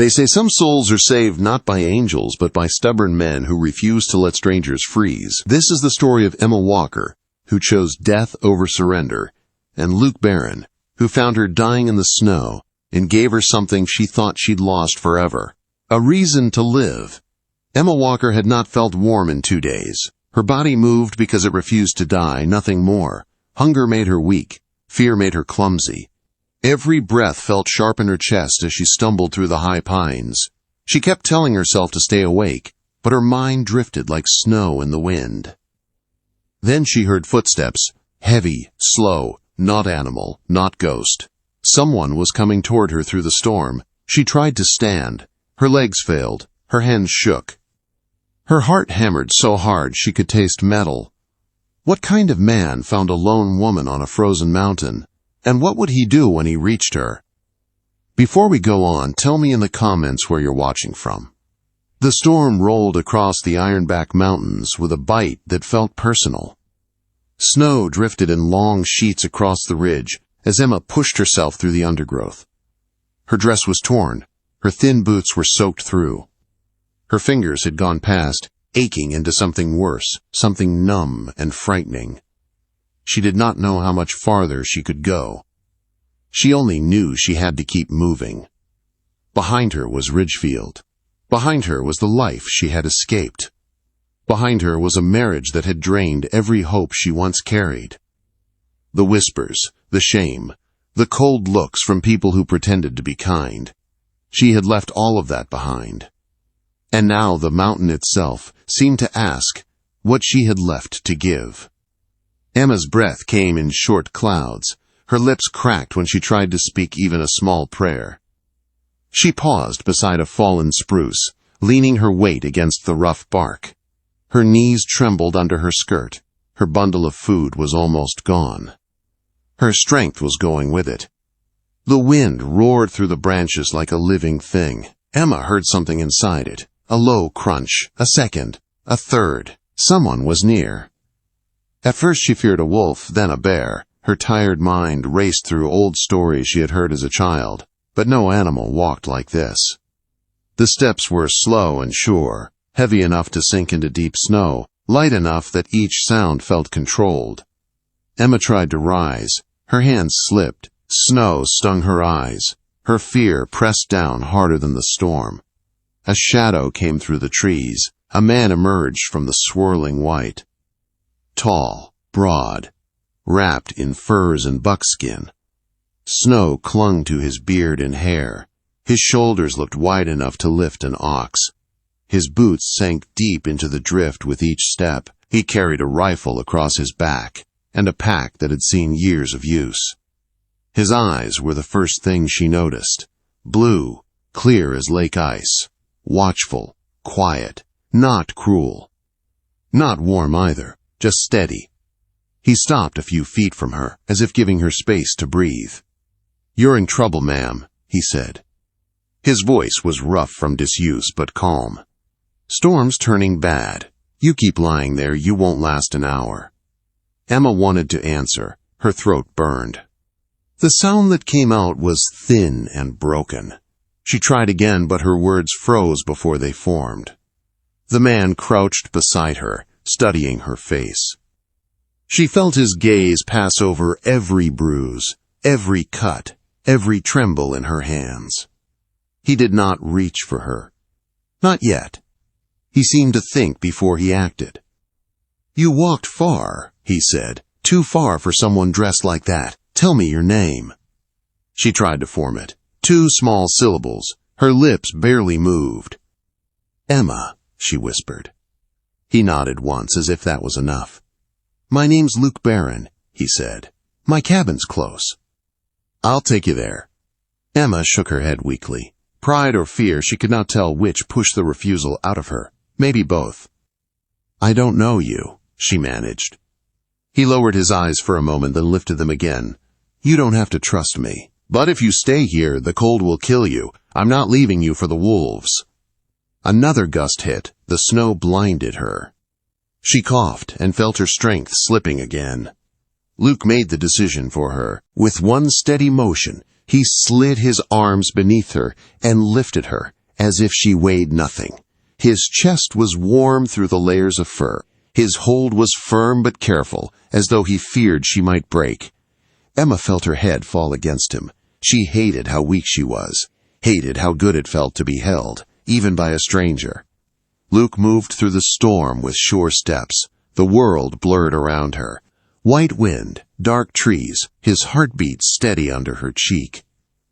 They say some souls are saved not by angels, but by stubborn men who refuse to let strangers freeze. This is the story of Emma Walker, who chose death over surrender, and Luke Barron, who found her dying in the snow and gave her something she thought she'd lost forever: a reason to live. Emma Walker had not felt warm in 2 days. Her body moved because it refused to die, nothing more. Hunger made her weak. Fear made her clumsy. Every breath felt sharp in her chest as she stumbled through the high pines. She kept telling herself to stay awake, but her mind drifted like snow in the wind. Then she heard footsteps, heavy, slow, not animal, not ghost. Someone was coming toward her through the storm. She tried to stand. Her legs failed. Her hands shook. Her heart hammered so hard she could taste metal. What kind of man found a lone woman on a frozen mountain? And what would he do when he reached her? Before we go on, tell me in the comments where you're watching from. The storm rolled across the Ironback Mountains with a bite that felt personal. Snow drifted in long sheets across the ridge as Emma pushed herself through the undergrowth. Her dress was torn. Her thin boots were soaked through. Her fingers had gone past, aching into something worse, something numb and frightening. She did not know how much farther she could go. She only knew she had to keep moving. Behind her was Ridgefield. Behind her was the life she had escaped. Behind her was a marriage that had drained every hope she once carried. The whispers, the shame, the cold looks from people who pretended to be kind. She had left all of that behind. And now the mountain itself seemed to ask what she had left to give. Emma's breath came in short clouds. Her lips cracked when she tried to speak even a small prayer. She paused beside a fallen spruce, leaning her weight against the rough bark. Her knees trembled under her skirt. Her bundle of food was almost gone. Her strength was going with it. The wind roared through the branches like a living thing. Emma heard something inside it. A low crunch, a second, a third. Someone was near. At first she feared a wolf, then a bear. Her tired mind raced through old stories she had heard as a child, but no animal walked like this. The steps were slow and sure, heavy enough to sink into deep snow, light enough that each sound felt controlled. Emma tried to rise. Her hands slipped. Snow stung her eyes. Her fear pressed down harder than the storm. A shadow came through the trees. A man emerged from the swirling white. Tall, broad, wrapped in furs and buckskin. Snow clung to his beard and hair. His shoulders looked wide enough to lift an ox. His boots sank deep into the drift with each step. He carried a rifle across his back, and a pack that had seen years of use. His eyes were the first thing she noticed. Blue, clear as lake ice. Watchful, quiet, not cruel. Not warm either, just steady. He stopped a few feet from her, as if giving her space to breathe. "You're in trouble, ma'am," he said. His voice was rough from disuse, but calm. "Storm's turning bad. You keep lying there, you won't last an hour." Emma wanted to answer. Her throat burned. The sound that came out was thin and broken. She tried again, but her words froze before they formed. The man crouched beside her, studying her face. She felt his gaze pass over every bruise, every cut, every tremble in her hands. He did not reach for her. Not yet. He seemed to think before he acted. "You walked far," he said. "Too far for someone dressed like that. Tell me your name." She tried to form it. 2 small syllables. Her lips barely moved. "Emma," she whispered. He nodded once, as if that was enough. "My name's Luke Barron," he said. "My cabin's close." "I'll take you there." Emma shook her head weakly. Pride or fear, she could not tell which, pushed the refusal out of her. Maybe both. "I don't know you," she managed. He lowered his eyes for a moment, then lifted them again. "You don't have to trust me. But if you stay here, the cold will kill you. I'm not leaving you for the wolves." Another gust hit. The snow blinded her. She coughed and felt her strength slipping again. Luke made the decision for her. With one steady motion, He slid his arms beneath her and lifted her, as if she weighed nothing. His chest was warm through the layers of fur. His hold was firm but careful, as though he feared she might break. Emma felt her head fall against him. She hated how weak she was, hated how good it felt to be held, even by a stranger. Luke moved through the storm with sure steps. The world blurred around her. White wind, dark trees, his heartbeat steady under her cheek.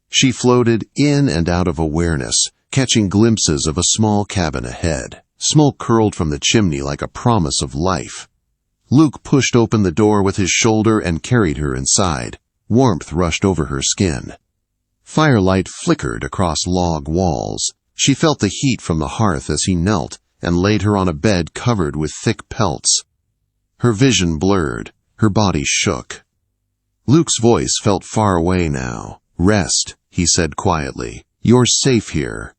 She floated in and out of awareness, catching glimpses of a small cabin ahead. Smoke curled from the chimney like a promise of life. Luke pushed open the door with his shoulder and carried her inside. Warmth rushed over her skin. Firelight flickered across log walls. She felt the heat from the hearth as he knelt and laid her on a bed covered with thick pelts. Her vision blurred. Her body shook. Luke's voice felt far away now. "Rest," he said quietly. "You're safe here."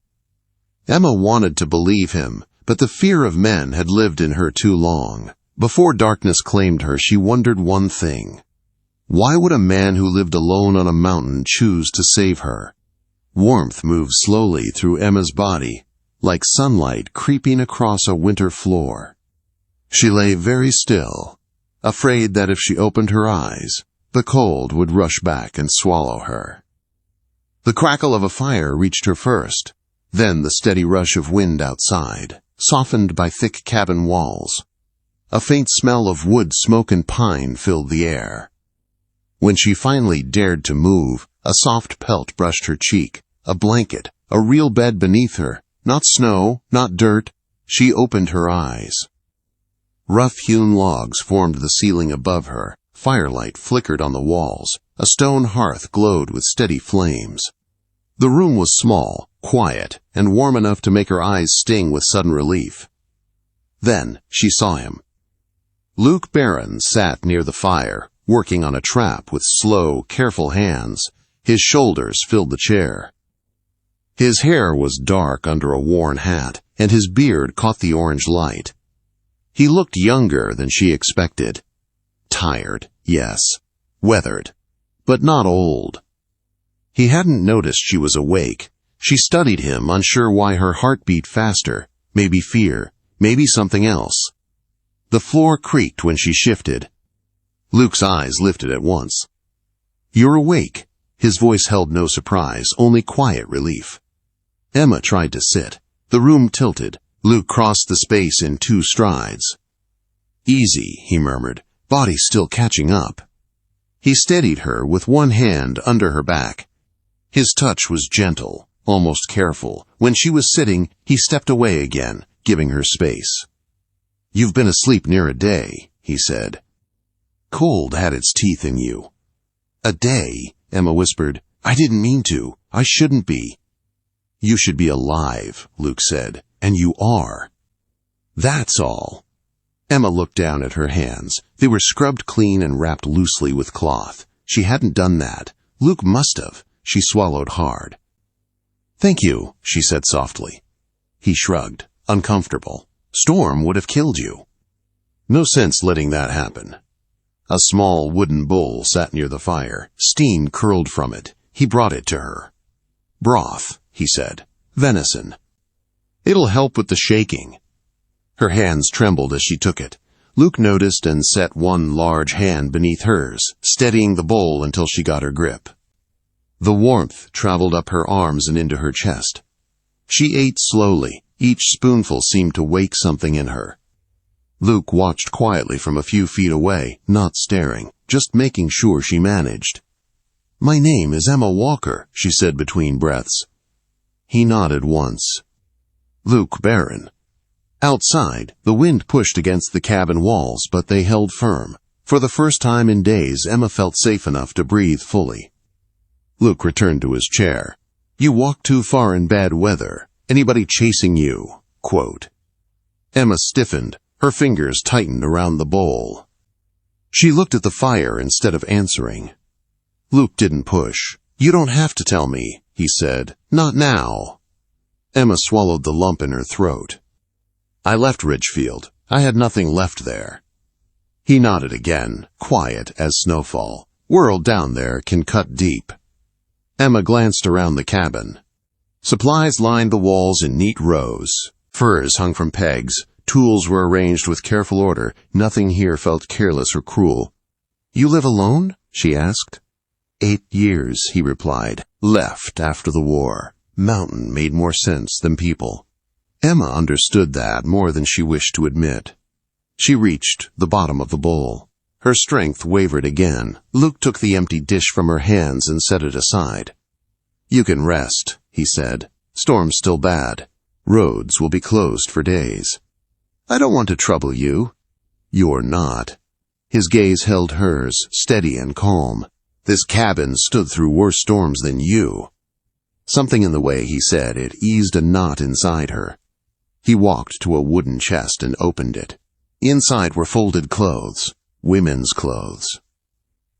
Emma wanted to believe him, but the fear of men had lived in her too long. Before darkness claimed her, she wondered one thing. Why would a man who lived alone on a mountain choose to save her? Warmth moved slowly through Emma's body, like sunlight creeping across a winter floor. She lay very still, afraid that if she opened her eyes, the cold would rush back and swallow her. The crackle of a fire reached her first, then the steady rush of wind outside, softened by thick cabin walls. A faint smell of wood smoke and pine filled the air. When she finally dared to move, a soft pelt brushed her cheek, a blanket, a real bed beneath her, not snow, not dirt. She opened her eyes. Rough-hewn logs formed the ceiling above her. Firelight flickered on the walls. A stone hearth glowed with steady flames. The room was small, quiet, and warm enough to make her eyes sting with sudden relief. Then she saw him. Luke Barron sat near the fire, working on a trap with slow, careful hands. His shoulders filled the chair. His hair was dark under a worn hat, and his beard caught the orange light. He looked younger than she expected. Tired, yes. Weathered. But not old. He hadn't noticed she was awake. She studied him, unsure why her heart beat faster. Maybe fear. Maybe something else. The floor creaked when she shifted. Luke's eyes lifted at once. "You're awake." His voice held no surprise, only quiet relief. Emma tried to sit. The room tilted. Luke crossed the space in 2 strides. "Easy," he murmured, body still catching up. He steadied her with one hand under her back. His touch was gentle, almost careful. When she was sitting, he stepped away again, giving her space. "You've been asleep near a day," he said. "Cold had its teeth in you." "A day?" Emma whispered. "I didn't mean to. I shouldn't be." "You should be alive," Luke said. "And you are." "That's all." Emma looked down at her hands. They were scrubbed clean and wrapped loosely with cloth. She hadn't done that. Luke must have. She swallowed hard. "Thank you," she said softly. He shrugged, uncomfortable. "Storm would have killed you." "No sense letting that happen." A small wooden bowl sat near the fire. Steam curled from it. He brought it to her. "Broth," he said. "Venison. It'll help with the shaking." Her hands trembled as she took it. Luke noticed and set one large hand beneath hers, steadying the bowl until she got her grip. The warmth traveled up her arms and into her chest. She ate slowly. Each spoonful seemed to wake something in her. Luke watched quietly from a few feet away, not staring, just making sure she managed. "My name is Emma Walker," she said between breaths. He nodded once. "Luke Barron." Outside, the wind pushed against the cabin walls, but they held firm. For the first time in days, Emma felt safe enough to breathe fully. Luke returned to his chair. "You walk too far in bad weather. Anybody chasing you?" Quote. Emma stiffened. Her fingers tightened around the bowl. She looked at the fire instead of answering. Luke didn't push. "You don't have to tell me," he said. "Not now." Emma swallowed the lump in her throat. "I left Ridgefield. I had nothing left there." He nodded again, quiet as snowfall. "World down there can cut deep." Emma glanced around the cabin. Supplies lined the walls in neat rows. Furs hung from pegs. Tools were arranged with careful order. Nothing here felt careless or cruel. "You live alone?" she asked. 8 years, he replied. "Left after the war. Mountain made more sense than people." Emma understood that more than she wished to admit. She reached the bottom of the bowl. Her strength wavered again. Luke took the empty dish from her hands and set it aside. "You can rest," he said. "Storm's still bad. Roads will be closed for days." "I don't want to trouble you." "You're not." His gaze held hers, steady and calm. "This cabin stood through worse storms than you." Something in the way he said it eased a knot inside her. He walked to a wooden chest and opened it. Inside were folded clothes, women's clothes.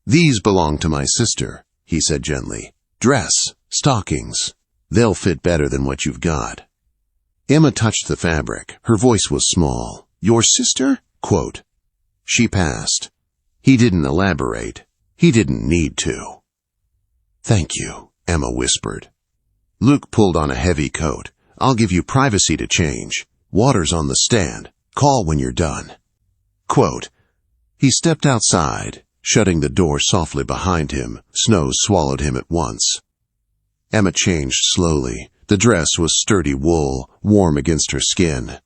"These belong to my sister," he said gently. "Dress, stockings. They'll fit better than what you've got." Emma touched the fabric. Her voice was small. "Your sister?" Quote. She passed. He didn't elaborate. He didn't need to. "Thank you," Emma whispered. Luke pulled on a heavy coat. "I'll give you privacy to change. Water's on the stand. Call when you're done." Quote. He stepped outside, shutting the door softly behind him. Snow swallowed him at once. Emma changed slowly. The dress was sturdy wool, warm against her skin.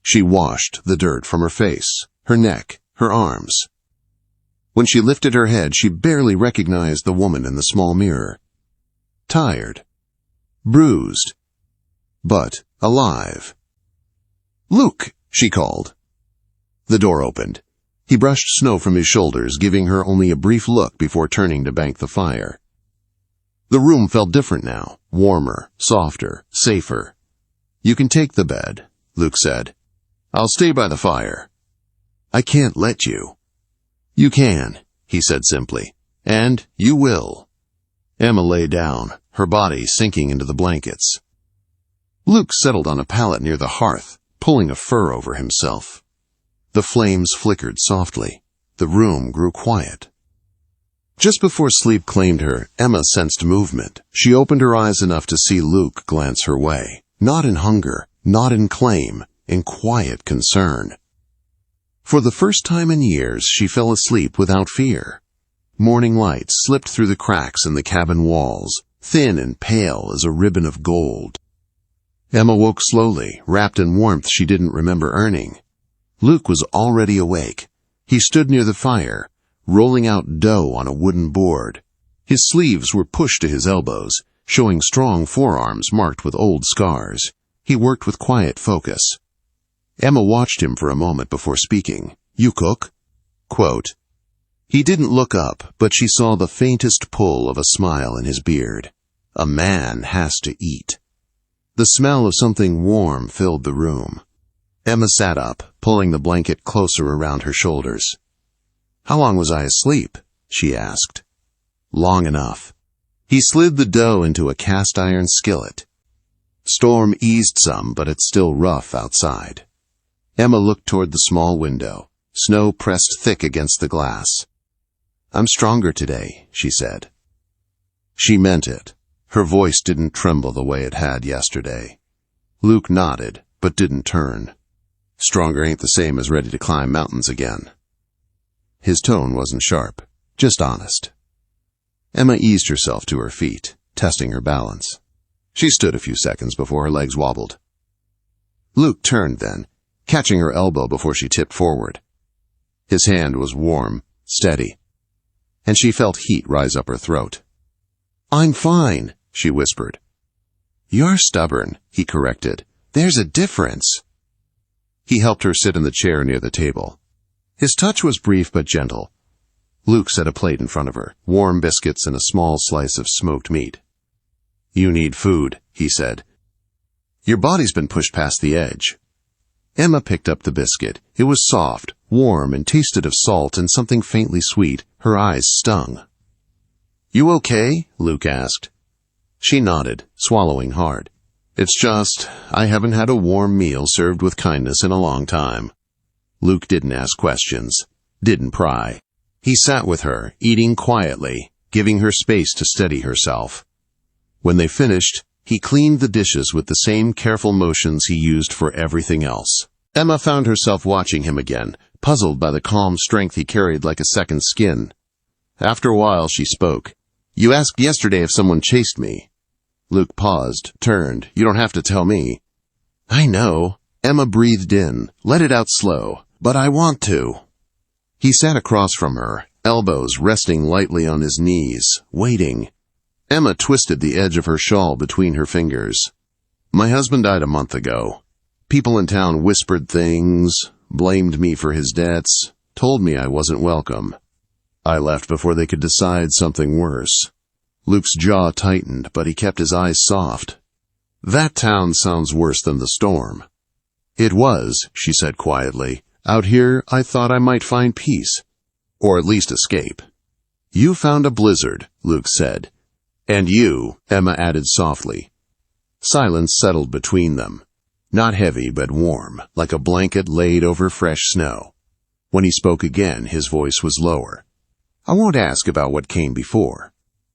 She washed the dirt from her face, her neck, her arms. When she lifted her head, she barely recognized the woman in the small mirror. Tired, bruised, but alive. "Luke," she called. The door opened. He brushed snow from his shoulders, giving her only a brief look before turning to bank the fire. The room felt different now, warmer, softer, safer. "You can take the bed," Luke said. "I'll stay by the fire." "I can't let you." "You can," he said simply, "and you will." Emma lay down, her body sinking into the blankets. Luke settled on a pallet near the hearth, pulling a fur over himself. The flames flickered softly. The room grew quiet. Just before sleep claimed her, Emma sensed movement. She opened her eyes enough to see Luke glance her way. Not in hunger, not in claim, in quiet concern. For the first time in years, she fell asleep without fear. Morning light slipped through the cracks in the cabin walls, thin and pale as a ribbon of gold. Emma woke slowly, wrapped in warmth she didn't remember earning. Luke was already awake. He stood near the fire, rolling out dough on a wooden board. His sleeves were pushed to his elbows, showing strong forearms marked with old scars. He worked with quiet focus. Emma watched him for a moment before speaking. "You cook?" Quote. He didn't look up, but she saw the faintest pull of a smile in his beard. A man has to eat. The smell of something warm filled the room. Emma sat up, pulling the blanket closer around her shoulders. "How long was I asleep?" she asked. "Long enough." He slid the dough into a cast-iron skillet. Storm eased some, but it's still rough outside. Emma looked toward the small window. Snow pressed thick against the glass. "I'm stronger today," she said. She meant it. Her voice didn't tremble the way it had yesterday. Luke nodded, but didn't turn. Stronger ain't the same as ready to climb mountains again. His tone wasn't sharp, just honest. Emma eased herself to her feet, testing her balance. She stood a few seconds before her legs wobbled. Luke turned then, catching her elbow before she tipped forward. His hand was warm, steady, and she felt heat rise up her throat. "I'm fine," she whispered. "You're stubborn," he corrected. "There's a difference." He helped her sit in the chair near the table. His touch was brief but gentle. Luke set a plate in front of her, warm biscuits and a small slice of smoked meat. "You need food," he said. "Your body's been pushed past the edge." Emma picked up the biscuit. It was soft, warm, and tasted of salt and something faintly sweet. Her eyes stung. "You okay?" Luke asked. She nodded, swallowing hard. "It's just, I haven't had a warm meal served with kindness in a long time." Luke didn't ask questions, didn't pry. He sat with her, eating quietly, giving her space to steady herself. When they finished, he cleaned the dishes with the same careful motions he used for everything else. Emma found herself watching him again, puzzled by the calm strength he carried like a second skin. After a while, she spoke. "You asked yesterday if someone chased me." Luke paused, turned. "You don't have to tell me." "I know." Emma breathed in, let it out slow. "But I want to." He sat across from her, elbows resting lightly on his knees, waiting. Emma twisted the edge of her shawl between her fingers. "My husband died a month ago. People in town whispered things, blamed me for his debts, told me I wasn't welcome. I left before they could decide something worse." Luke's jaw tightened, but he kept his eyes soft. "That town sounds worse than the storm." "It was," she said quietly. "Out here, I thought I might find peace. Or at least escape." "You found a blizzard," Luke said. "And you," Emma added softly. Silence settled between them. Not heavy, but warm, like a blanket laid over fresh snow. When he spoke again, his voice was lower. "I won't ask about what came before.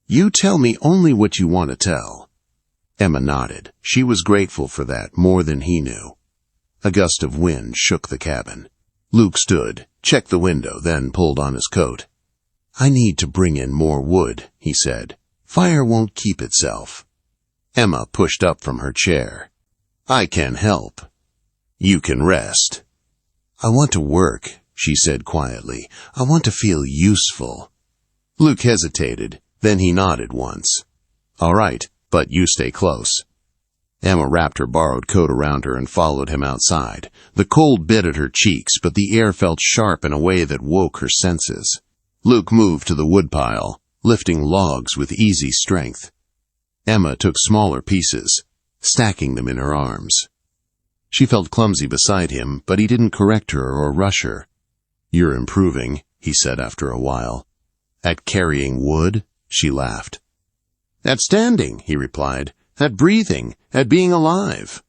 You tell me only what you want to tell." Emma nodded. She was grateful for that, more than he knew. A gust of wind shook the cabin. Luke stood, checked the window, then pulled on his coat. "I need to bring in more wood," he said. "Fire won't keep itself." Emma pushed up from her chair. "I can help. You can rest." "I want to work," she said quietly. "I want to feel useful." Luke hesitated, then he nodded once. "All right, but you stay close." Emma wrapped her borrowed coat around her and followed him outside. The cold bit at her cheeks, but the air felt sharp in a way that woke her senses. Luke moved to the woodpile, lifting logs with easy strength. Emma took smaller pieces, stacking them in her arms. She felt clumsy beside him, but he didn't correct her or rush her. "You're improving," he said after a while. "At carrying wood?" She laughed. "At standing," he replied. "At breathing. At being alive."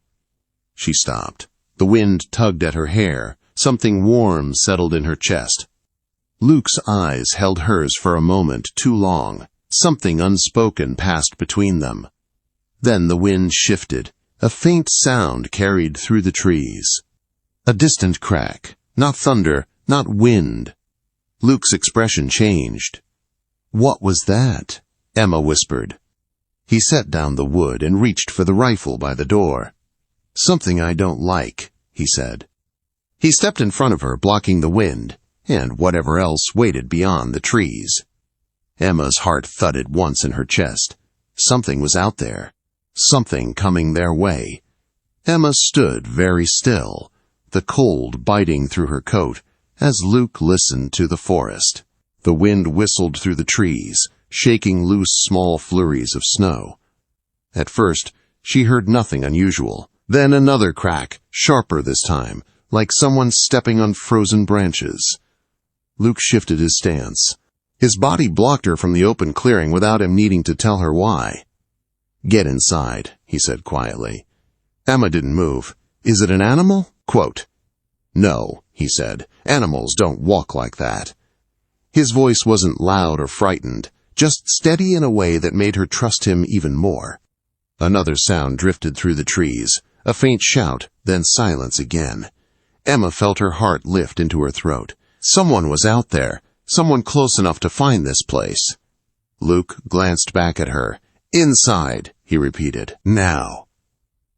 She stopped. The wind tugged at her hair. Something warm settled in her chest. Luke's eyes held hers for a moment too long. Something unspoken passed between them. Then the wind shifted. A faint sound carried through the trees. A distant crack. Not thunder, not wind. Luke's expression changed. "What was that?" Emma whispered. He set down the wood and reached for the rifle by the door. "Something I don't like," he said. He stepped in front of her, blocking the wind, and whatever else waited beyond the trees. Emma's heart thudded once in her chest. Something was out there. Something coming their way. Emma stood very still, the cold biting through her coat, as Luke listened to the forest. The wind whistled through the trees, shaking loose small flurries of snow. At first, she heard nothing unusual. Then another crack, sharper this time, like someone stepping on frozen branches. Luke shifted his stance. His body blocked her from the open clearing without him needing to tell her why. "Get inside," he said quietly. Emma didn't move. "Is it an animal?" Quote. "No," he said. "Animals don't walk like that." His voice wasn't loud or frightened, just steady in a way that made her trust him even more. Another sound drifted through the trees, a faint shout, then silence again. Emma felt her heart lift into her throat. Someone was out there, someone close enough to find this place. Luke glanced back at her. "Inside," he repeated. "Now."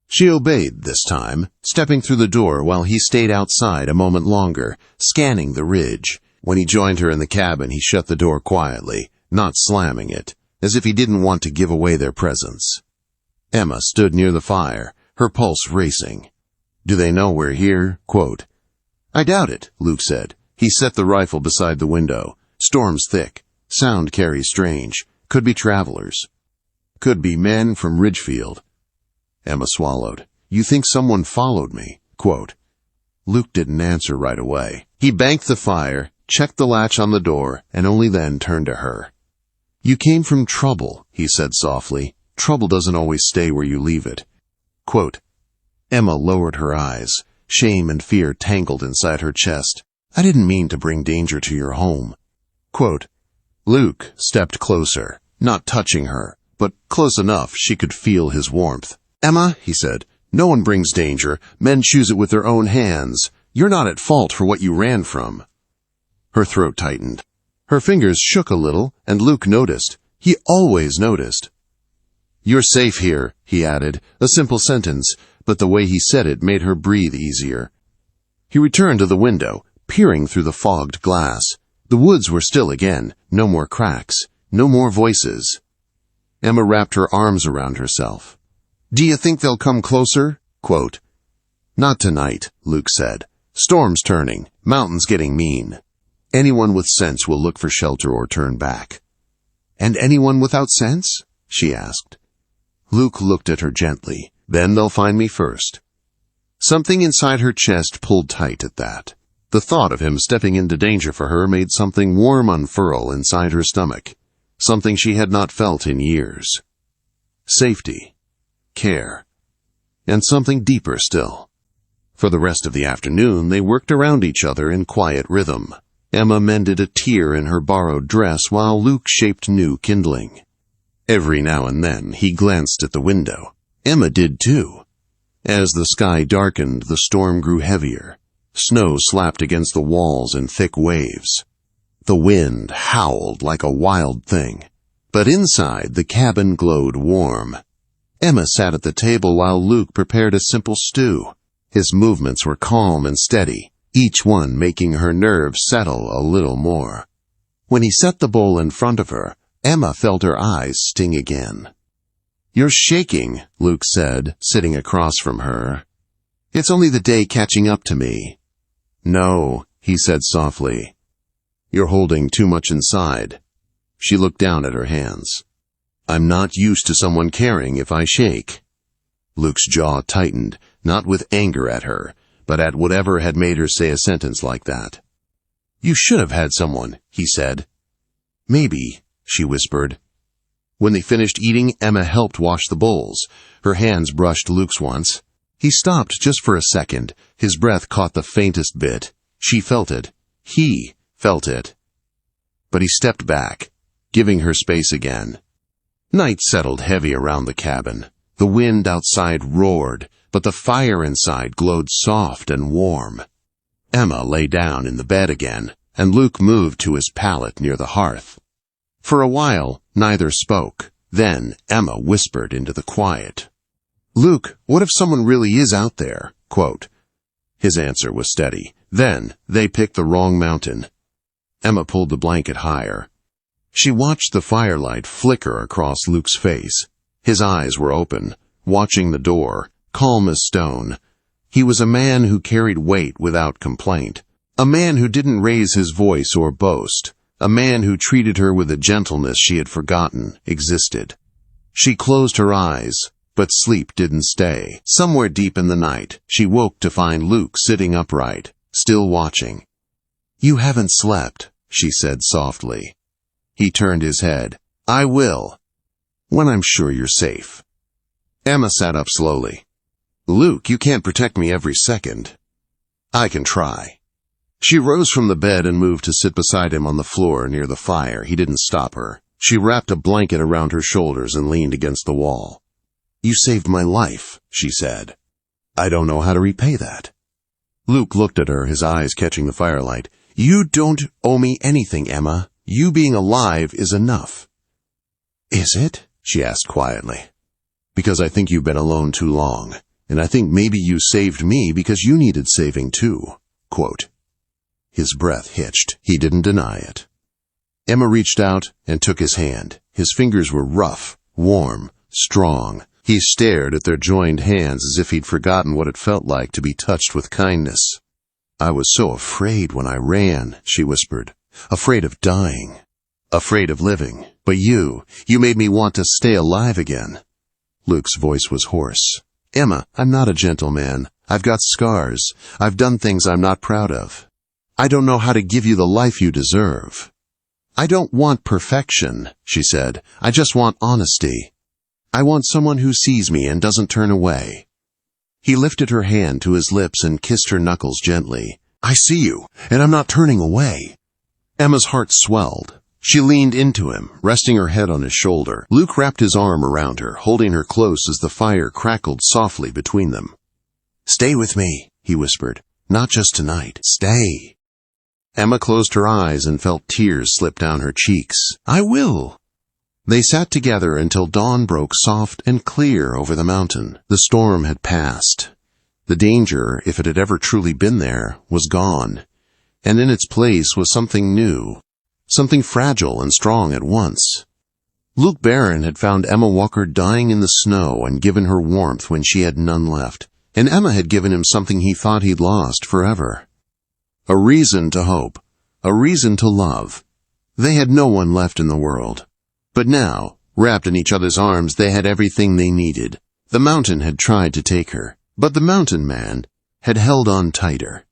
She obeyed this time, stepping through the door while he stayed outside a moment longer, scanning the ridge. When he joined her in the cabin, he shut the door quietly, not slamming it, as if he didn't want to give away their presence. Emma stood near the fire, her pulse racing. "Do they know we're here?" Quote. "I doubt it," Luke said. He set the rifle beside the window. "Storm's thick. Sound carries strange. Could be travelers. Could be men from Ridgefield." Emma swallowed. "You think someone followed me?" Quote. Luke didn't answer right away. He banked the fire, checked the latch on the door, and only then turned to her. "You came from trouble," he said softly. "Trouble doesn't always stay where you leave it." Quote. Emma lowered her eyes. Shame and fear tangled inside her chest. "I didn't mean to bring danger to your home." Quote. Luke stepped closer, not touching her, but close enough she could feel his warmth. "Emma," he said, "no one brings danger. Men choose it with their own hands. You're not at fault for what you ran from." Her throat tightened. Her fingers shook a little, and Luke noticed. He always noticed. "You're safe here," he added, a simple sentence, but the way he said it made her breathe easier. He returned to the window, peering through the fogged glass. The woods were still again, no more cracks, no more voices. Emma wrapped her arms around herself. "Do you think they'll come closer?" Quote, "Not tonight," Luke said. "Storm's turning, mountains getting mean. Anyone with sense will look for shelter or turn back." "And anyone without sense?" she asked. Luke looked at her gently. "Then they'll find me first." Something inside her chest pulled tight at that. The thought of him stepping into danger for her made something warm unfurl inside her stomach, something she had not felt in years. Safety, care, and something deeper still. For the rest of the afternoon, they worked around each other in quiet rhythm. Emma mended a tear in her borrowed dress while Luke shaped new kindling. Every now and then, he glanced at the window. Emma did too. As the sky darkened, the storm grew heavier. Snow slapped against the walls in thick waves. The wind howled like a wild thing. But inside, the cabin glowed warm. Emma sat at the table while Luke prepared a simple stew. His movements were calm and steady, each one making her nerves settle a little more. When he set the bowl in front of her, Emma felt her eyes sting again. "You're shaking," Luke said, sitting across from her. "It's only the day catching up to me." "No," he said softly. "You're holding too much inside." She looked down at her hands. "I'm not used to someone caring if I shake." Luke's jaw tightened, not with anger at her, but at whatever had made her say a sentence like that. "You should have had someone," he said. "Maybe," she whispered. When they finished eating, Emma helped wash the bowls. Her hands brushed Luke's once. He stopped just for a second. His breath caught the faintest bit. She felt it. He felt it. But he stepped back, giving her space again. Night settled heavy around the cabin. The wind outside roared, but the fire inside glowed soft and warm. Emma lay down in the bed again, and Luke moved to his pallet near the hearth. For a while, neither spoke. Then Emma whispered into the quiet. "Luke, what if someone really is out there?" Quote. His answer was steady. "Then they picked the wrong mountain." Emma pulled the blanket higher. She watched the firelight flicker across Luke's face. His eyes were open, watching the door, calm as stone. He was a man who carried weight without complaint. A man who didn't raise his voice or boast. A man who treated her with a gentleness she had forgotten existed. She closed her eyes, but sleep didn't stay. Somewhere deep in the night, she woke to find Luke sitting upright, still watching. "You haven't slept," she said softly. He turned his head. "I will, when I'm sure you're safe." Emma sat up slowly. "Luke, you can't protect me every second." "I can try." She rose from the bed and moved to sit beside him on the floor near the fire. He didn't stop her. She wrapped a blanket around her shoulders and leaned against the wall. "You saved my life," she said. "I don't know how to repay that." Luke looked at her, his eyes catching the firelight. "You don't owe me anything, Emma. You being alive is enough." "Is it?" she asked quietly. "Because I think you've been alone too long, and I think maybe you saved me because you needed saving too." Quote. His breath hitched. He didn't deny it. Emma reached out and took his hand. His fingers were rough, warm, strong. He stared at their joined hands as if he'd forgotten what it felt like to be touched with kindness. "I was so afraid when I ran," she whispered. "Afraid of dying. Afraid of living. But you made me want to stay alive again." Luke's voice was hoarse. "Emma, I'm not a gentleman. I've got scars. I've done things I'm not proud of. I don't know how to give you the life you deserve." "I don't want perfection," she said. "I just want honesty. I want someone who sees me and doesn't turn away." He lifted her hand to his lips and kissed her knuckles gently. "I see you, and I'm not turning away." Emma's heart swelled. She leaned into him, resting her head on his shoulder. Luke wrapped his arm around her, holding her close as the fire crackled softly between them. "Stay with me," he whispered. "Not just tonight. Stay." Emma closed her eyes and felt tears slip down her cheeks. "I will." They sat together until dawn broke soft and clear over the mountain. The storm had passed. The danger, if it had ever truly been there, was gone, and in its place was something new, something fragile and strong at once. Luke Barron had found Emma Walker dying in the snow and given her warmth when she had none left, and Emma had given him something he thought he'd lost forever. A reason to hope, a reason to love. They had no one left in the world. But now, wrapped in each other's arms, they had everything they needed. The mountain had tried to take her, but the mountain man had held on tighter.